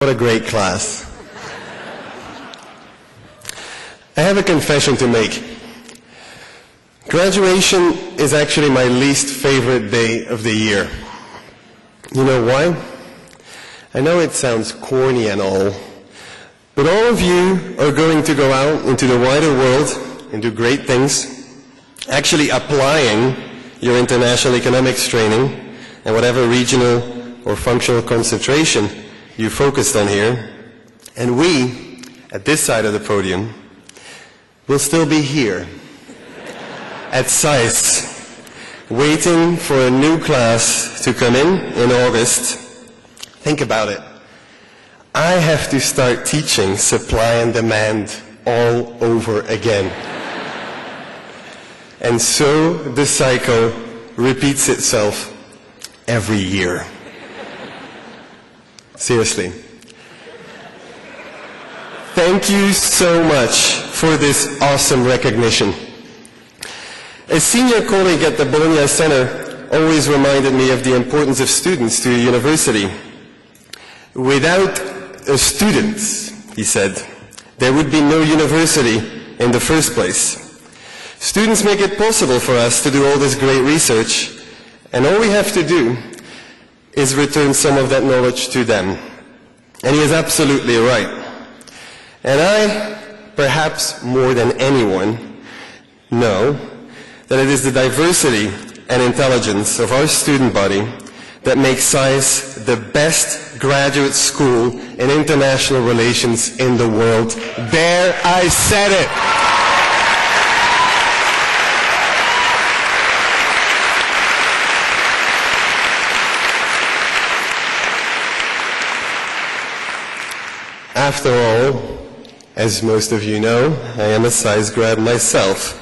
What a great class. I have a confession to make. Graduation is actually my least favorite day of the year. You know why? I know it sounds corny and all, but all of you are going to go out into the wider world and do great things, actually applying your international economics training and whatever regional or functional concentration you focused on here. And we, at this side of the podium, will still be here at SAIS, waiting for a new class to come in August. Think about it. I have to start teaching supply and demand all over again. And so the cycle repeats itself every year. Seriously. Thank you so much for this awesome recognition. A senior colleague at the Bologna Center always reminded me of the importance of students to a university. Without students, he said, there would be no university in the first place. Students make it possible for us to do all this great research, and all we have to do is return some of that knowledge to them. And he is absolutely right. And I, perhaps more than anyone, know that it is the diversity and intelligence of our student body that makes SAIS the best graduate school in international relations in the world. There, I said it! After all, as most of you know, I am a SAIS grad myself.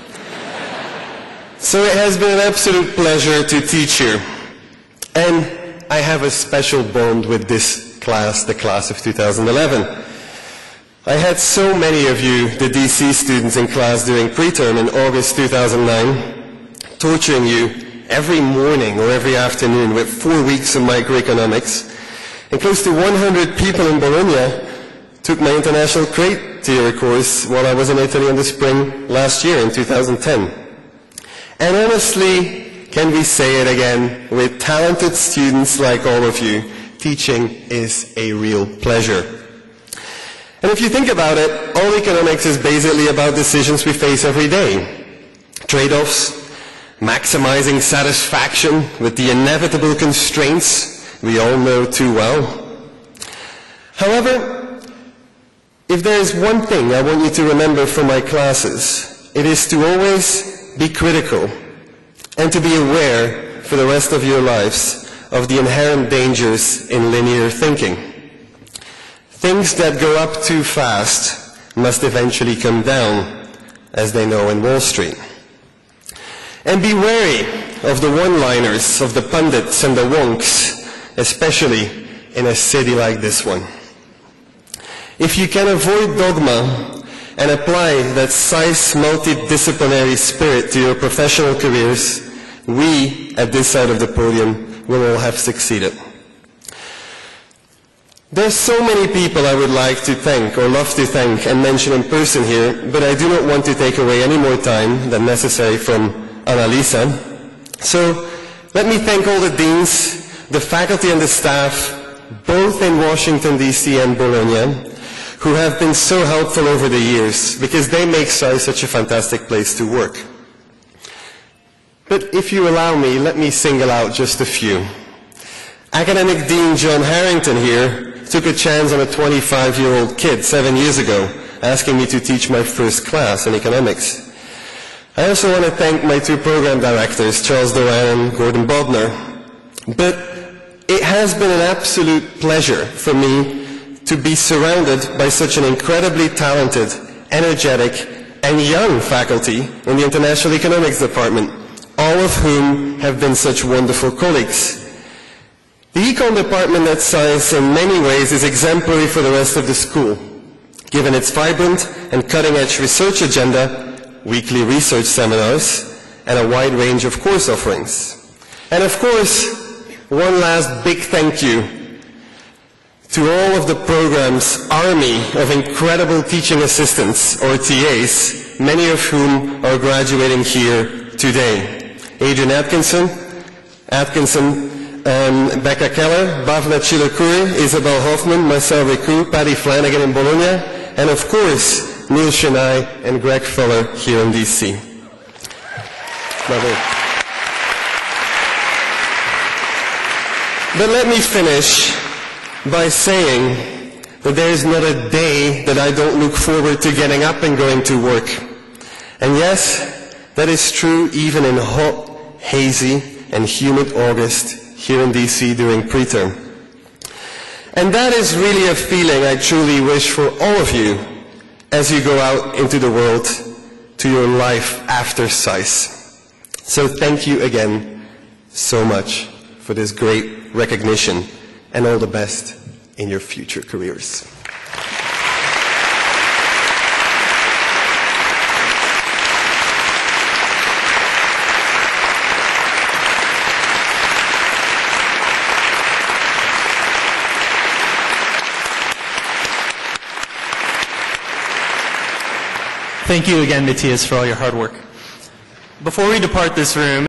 So it has been an absolute pleasure to teach here. And I have a special bond with this class, the class of 2011. I had so many of you, the DC students in class during preterm in August 2009, torturing you every morning or every afternoon with 4 weeks of microeconomics. And close to 100 people in Bologna took my international crate theory course while I was in Italy in the spring last year in 2010. And honestly, can we say it again, with talented students like all of you, teaching is a real pleasure. And if you think about it, all economics is basically about decisions we face every day. Trade-offs, maximizing satisfaction with the inevitable constraints we all know too well. However, if there is one thing I want you to remember from my classes, it is to always be critical and to be aware for the rest of your lives of the inherent dangers in linear thinking. Things that go up too fast must eventually come down, as they know in Wall Street. And be wary of the one-liners of the pundits and the wonks, especially in a city like this one. If you can avoid dogma and apply that SAIS multidisciplinary spirit to your professional careers, we, at this side of the podium, will all have succeeded. There's so many people I would like to thank, or love to thank, and mention in person here, but I do not want to take away any more time than necessary from Annalisa. So, let me thank all the deans, the faculty and the staff, both in Washington, D.C. and Bologna, who have been so helpful over the years, because they make SAIS such a fantastic place to work. But if you allow me, let me single out just a few. Academic Dean John Harrington here took a chance on a 25-year-old kid 7 years ago, asking me to teach my first class in economics. I also want to thank my two program directors, Charles Doran and Gordon Bodner. But it has been an absolute pleasure for me to be surrounded by such an incredibly talented, energetic, and young faculty in the International Economics Department, all of whom have been such wonderful colleagues. The Econ Department at SAIS in many ways is exemplary for the rest of the school, given its vibrant and cutting-edge research agenda, weekly research seminars, and a wide range of course offerings. And of course, one last big thank you to all of the program's army of incredible teaching assistants, or TAs, many of whom are graduating here today. Adrian Atkinson, Becca Keller, Bhavna Chilakuri, Isabel Hoffman, Marcel Ricoux, Patty Flanagan in Bologna, and of course, Neil Chennai and Greg Fuller here in DC. But let me finish by saying that there is not a day that I don't look forward to getting up and going to work. And yes, that is true even in hot, hazy, and humid August here in DC during preterm. And that is really a feeling I truly wish for all of you as you go out into the world to your life after SAIS. So thank you again so much for this great recognition, and all the best in your future careers. Thank you again, Matthias, for all your hard work. Before we depart this room,